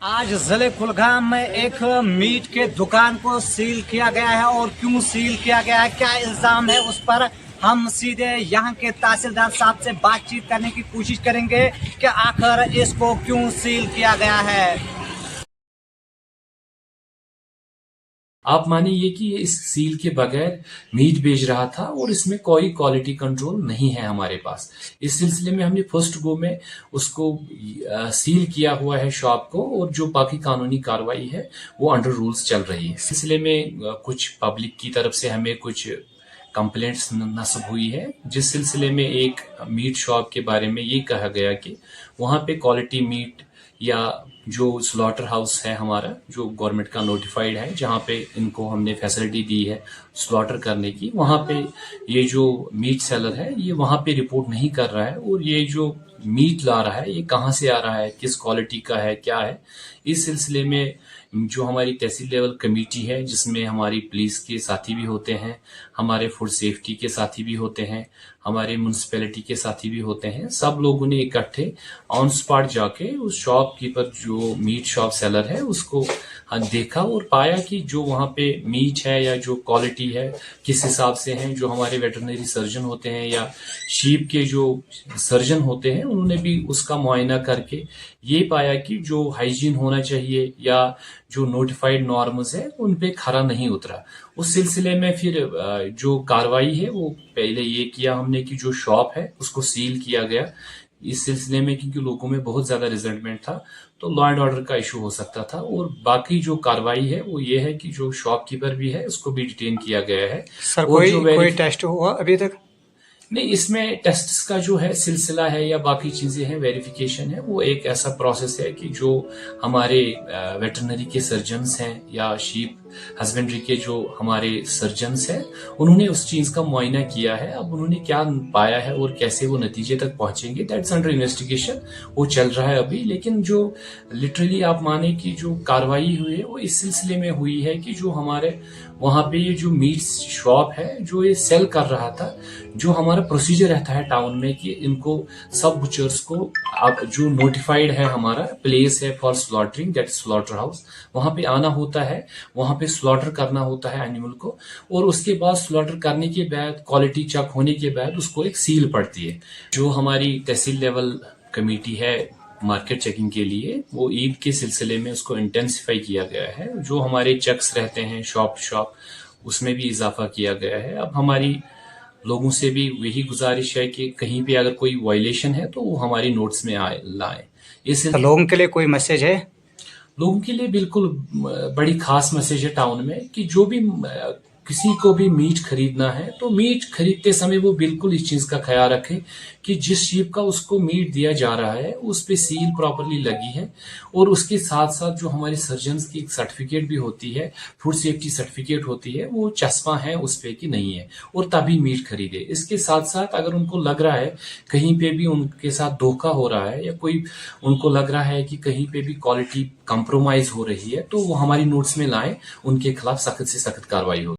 आज जिले कुलगाम में एक मीट के दुकान को सील किया गया है और क्यों सील किया गया है, क्या इल्जाम है, उस पर हम सीधे यहाँ के तहसीलदार साहब से बातचीत करने की कोशिश करेंगे कि आखिर इसको क्यों सील किया गया है। आप मानिए कि ये इस सील के बगैर मीट बेच रहा था और इसमें कोई क्वालिटी कंट्रोल नहीं है हमारे पास। इस सिलसिले में हमने फर्स्ट गो में उसको सील किया हुआ है शॉप को, और जो बाकी कानूनी कार्रवाई है वो अंडर रूल्स चल रही है। इस सिलसिले में कुछ पब्लिक की तरफ से हमें कुछ कंप्लेंट्स नस्ब हुई है, जिस सिलसिले में एक मीट शॉप के बारे में ये कहा गया कि वहाँ पे क्वालिटी मीट या जो स्लॉटर हाउस है हमारा, जो गवर्नमेंट का नोटिफाइड है, जहाँ पे इनको हमने फैसिलिटी दी है स्लॉटर करने की, वहाँ पे ये जो मीट सेलर है ये वहाँ पे रिपोर्ट नहीं कर रहा है, और ये जो मीट ला रहा है ये कहाँ से आ रहा है, किस क्वालिटी का है, क्या है। इस सिलसिले में जो हमारी तहसील लेवल कमेटी है, जिसमें हमारी पुलिस के साथी भी होते हैं, हमारे फूड सेफ्टी के साथी भी होते हैं, हमारे म्यूनसिपैलिटी के साथी भी होते हैं, सब लोगों ने इकट्ठे ऑन स्पॉट जाके उस शॉपकीपर जो मीट शॉप सेलर है उसको देखा और पाया कि जो वहाँ पे मीट है या जो क्वालिटी है किस हिसाब से है। जो हमारे वेटरनरी सर्जन होते हैं या शीप के जो सर्जन होते हैं, उन्होंने भी उसका मुआयना करके ये पाया कि जो हाइजीन होना चाहिए या जो नोटिफाइड नॉर्म्स है उन पे खरा नहीं उतरा। उस सिलसिले में फिर जो कार्रवाई है वो पहले ये किया हमने कि जो शॉप है उसको सील किया गया। इस सिलसिले में क्योंकि लोगों में बहुत ज्यादा रिजल्टमेंट था तो लॉ एंड ऑर्डर का इशू हो सकता था, और बाकी जो कार्रवाई है वो ये है कि जो शॉपकीपर भी है उसको भी डिटेन किया गया है। सर, और कोई टेस्ट हुआ अभी तक? नहीं, इसमें टेस्ट्स का जो है सिलसिला है या बाकी चीजें हैं, वेरिफिकेशन है, वो एक ऐसा प्रोसेस है कि जो हमारे वेटरनरी के सर्जन्स हैं या शीप हस्बेंड्री के जो हमारे सर्जन्स हैं, उन्होंने उस चीज का मुआयना किया है। अब उन्होंने क्या पाया है और कैसे वो नतीजे तक पहुंचेंगे, दैट्स अंडर इन्वेस्टिगेशन, वो चल रहा है अभी। लेकिन जो लिटरली आप माने कि जो कार्रवाई हुई है वो इस सिलसिले में हुई है कि जो हमारे वहां पे ये जो मीट शॉप है जो ये सेल कर रहा था, जो हमारा प्रोसीजर रहता है टाउन में कि इनको सब बुचर्स को अब जो नोटिफाइड है हमारा प्लेस है for slaughtering, that slaughter house, वहां पे आना होता है, वहां पे स्लॉटर करना होता है एनिमल को, और उसके बाद स्लॉटर करने के बाद क्वालिटी चेक होने के बाद उसको एक सील पड़ती है। जो हमारी तहसील लेवल कमेटी है मार्केट चेकिंग के लिए, वो ईद के सिलसिले में उसको इंटेंसिफाई किया गया है। जो हमारे चेक्स रहते हैं शॉप उसमें भी इजाफा किया गया है। अब हमारी लोगों से भी वही गुजारिश है कि कहीं पे अगर कोई वायलेशन है तो वो हमारी नोट्स में लाए। इस लोगों के लिए कोई मैसेज है? लोगों के लिए बिल्कुल बड़ी खास मैसेज है टाउन में कि जो भी किसी को भी मीट खरीदना है तो मीट खरीदते समय वो बिल्कुल इस चीज का ख्याल रखे कि जिस शीप का उसको मीट दिया जा रहा है उस पे सील प्रॉपरली लगी है, और उसके साथ साथ जो हमारे सर्जन्स की एक सर्टिफिकेट भी होती है, फूड सेफ्टी सर्टिफिकेट होती है, वो चस्पा है उस पे कि नहीं है, और तभी मीट खरीदे। इसके साथ साथ अगर उनको लग रहा है कहीं पे भी उनके साथ धोखा हो रहा है या कोई उनको लग रहा है कि कहीं पे भी क्वालिटी कंप्रोमाइज हो रही है तो वो हमारी नोट्स में लाएं, उनके खिलाफ सख्त से सख्त कार्रवाई हो।